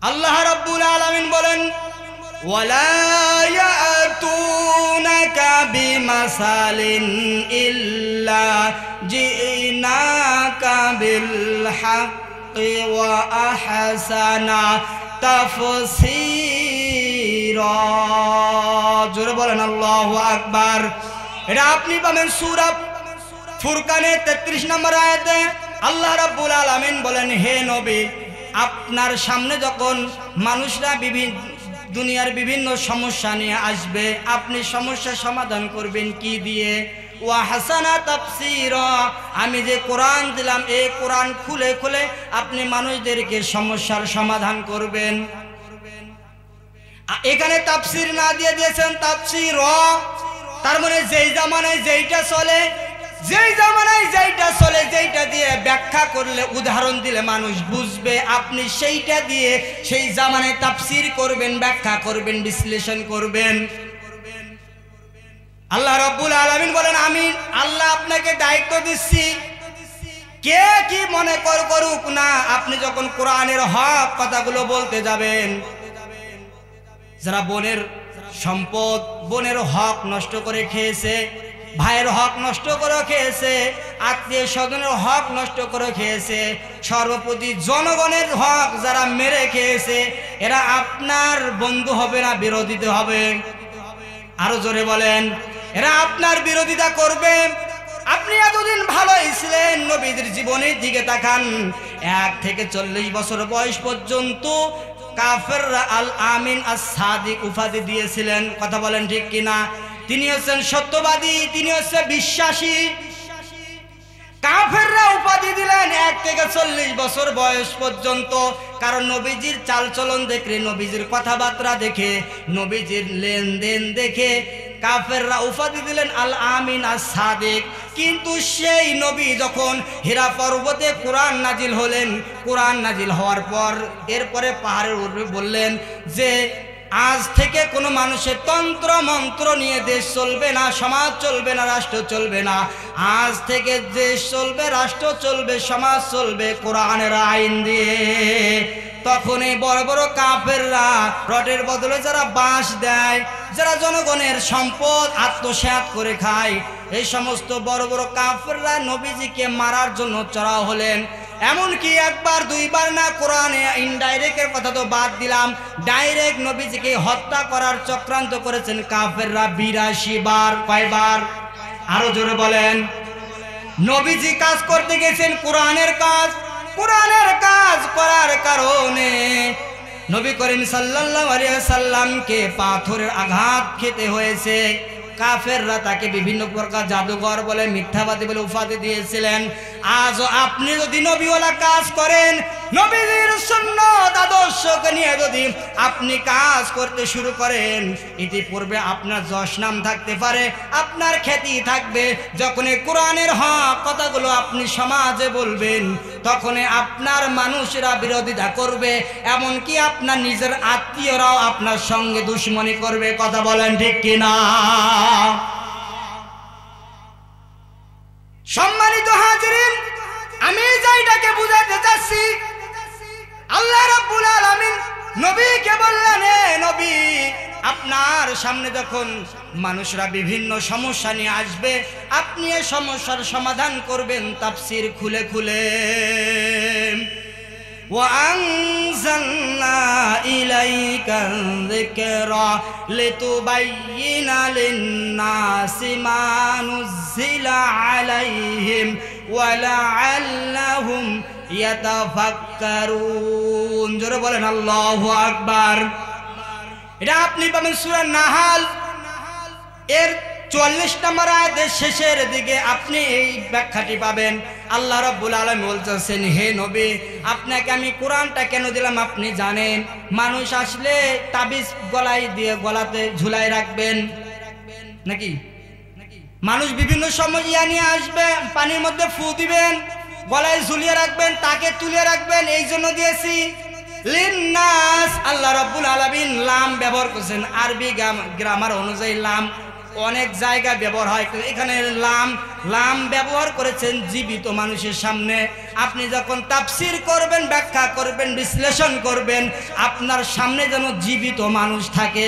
আল্লাহ রাব্বুল আলামিন বলেন ওয়ালা ইয়াতুনাকা বিমাসালিন ইল্লা জিনাকা বিল হাক্কি ওয়া আহসানা তাফসীরা। জোরে বলেন আল্লাহু আকবার। এটা আপনি পাবেন সূরা ফুরকানের 33 নম্বর আয়াতে। আল্লাহ রাব্বুল আলামিন বলেন, হে নবী, আপনার সামনে যখন মানুষরা দুনিয়ার বিভিন্ন সমস্যা নিয়ে আসবে, আপনি সমস্যার সমাধান করবেন কি দিয়ে? ওয়া হাসানা তাফসীরা, আমি যে কোরআন দিলাম এই কোরআন খুলে খুলে আপনি মানুষদেরকে সমস্যার সমাধান করবেন। এখানে তাফসীর না দিয়ে দিয়েছেন তাফসীর, তার মানে যেই জামানায় যেইটা চলে, যেই জামানায় যেইটা চলে, যেইটা দিয়ে ব্যাখ্যা করলে, উদাহরণ দিলে মানুষ বুঝবে, আপনি সেইটা দিয়ে সেই জামানায় তাফসীর করবেন, ব্যাখ্যা করবেন, বিশ্লেষণ করবেন। আল্লাহ রাব্বুল আলামিন বলেন, আমি আল্লাহ আপনাকে দায়িত্ব দিচ্ছি, কে কি মনে করুক না, আপনি যখন কোরআনের হক কথাগুলো বলতে যাবেন, যারা বোনের সম্পদ, বোনের হক নষ্ট করে খেয়েছে, ভাইয়ের হক নষ্ট করে খেয়েছে, আত্মীয় স্বজনের হক নষ্ট করে খেয়েছে, সর্বোপরি জনগণের হক যারা মেরে খেয়েছে, এরা আপনার বন্ধু হবে না বিরোধিতা হবে? আরো জোরে বলেন, এরা আপনার বিরোধিতা করবে। আপনি এতদিন ভালোই ছিলেন, নবীদের জীবনের দিকে তাকান, 1 থেকে 40 বছর বয়স পর্যন্ত কাফেররা আল আমিন আস-সাদিক উপাধি দিয়েছিলেন। কথা বলেন ঠিক কিনা? তিনি হচ্ছেন সত্যবাদী, তিনি হচ্ছে বিশ্বাসী। কাফেররা উপাধি দিলেন 1 থেকে 40 বছর বয়স পর্যন্ত, কারণ নবীজির চালচলন দেখে, নবীজির কথাবার্তা দেখে, নবীজির লেনদেন দেখে কাফেররা উপাধি দিলেন আল আমিন আস-সাদিক। কিন্তু সেই নবী যখন হীরা পর্বতে কোরআন নাজিল হলেন, কোরআন নাজিল হওয়ার পর এরপরে পাহাড়ের উপরে বললেন যে আজ থেকে কোনো মানুষের তন্ত্র মন্ত্র নিয়ে দেশ চলবে না, সমাজ চলবে না, রাষ্ট্র চলবে না। আজ থেকে দেশ চলবে, রাষ্ট্র চলবে, সমাজ চলবে কোরআনের আইন দিয়ে। তখন এই বড় বড় কাফেররা রডের বদলে যারা বাঁশ দেয়, যারা জনগণের সম্পদ আত্মসাৎ করে খায়, এই সমস্ত বড় বড় কাফেররা নবীজিকে মারার জন্য চড়াও হলেন। এমনকি একবার দুইবার না, কোরআনে ইনডাইরেক্টের কথা তো বাদ দিলাম, ডাইরেক্ট নবীজিকে হত্যা করার চক্রান্ত করেছেন কাফেররা 82 বার। কয়বার? আরো জোরে বলেন। নবীজি কাজ করতে গেছেন কোরআনের কাজ, কোরআনের কাজ করার কারণে নবী করিম সাল্লাল্লাহু আলাইহি ওয়াসাল্লামকে পাথরের আঘাত খেতে হয়েছে। কাফেররা তাকে বিভিন্ন প্রকার জাদুঘর বলে, মিথ্যাবাদী বলে উপাধি দিয়েছিলেন। আজও আপনি যদি নবীওয়ালা কাজ করেন, নবীর সুন্নাত আদর্শকে নিয়ে যদি আপনি কাজ করতে শুরু করেন, ইতিপূর্বে আপনার যশ নাম থাকতে পারে, আপনার খ্যাতি থাকবে। যখন কোরআনের হক কথাগুলো আপনি সমাজে বলবেন, তখন আপনার মানুষেরা বিরোধিতা করবে, এমনকি আপনার নিজের আত্মীয়রাও আপনার সঙ্গে দুশ্মনী করবে। কথা বলেন ঠিক কিনা? সম্মানিত হাজিরিন, আমি যাইটাকে বুঝাতে চাচ্ছি, আল্লাহ রাব্বুল আলামিন নবীকে বললেন, হে নবী, আপনার সামনে যখন মানুষরা বিভিন্ন সমস্যা নিয়ে আসবে, আপনি এই সমস্যার সমাধান করবেন তাফসীর খুলে খুলে। وأنزلنا إليك الذكر لتبين للناس ما نزل عليهم ولعلهم يتفكرون। জোরে বলেন আল্লাহু আকবার। এটা আপনি পাবেন সূরা নাহাল এর 44 নম্বর আয়াতের শেষের দিকে আপনি এই ব্যাখ্যাটি পাবেন। আল্লাহ রাব্বুল আলামিন বলতেছেন, হে নবী, আপনাকে আমি কোরআনটা কেন দিলাম আপনি জানেন? মানুষ আসলে তাবিজ গলায় দিয়ে গলাতে ঝুলাই রাখবেন নাকি? মানুষ বিভিন্ন সময় নিয়ে আসবে, পানির মধ্যে ফু দিবেন, গলায় ঝুলিয়ে রাখবেন, তাকে তুলে রাখবেন, এই জন্য দিয়েছি লিন্নাস। আল্লাহ রাব্বুল আলামিন লাম ব্যবহার করেছেন, আরবি গ্রামার অনুযায়ী লাম অনেক জায়গায় ব্যবহার হয়, এখানে লাম লাম ব্যবহার করেছেন জীবিত মানুষের সামনে। আপনি যখন তাফসীর করবেন, ব্যাখ্যা করবেন, বিশ্লেষণ করবেন, আপনার সামনে যেন জীবিত মানুষ থাকে।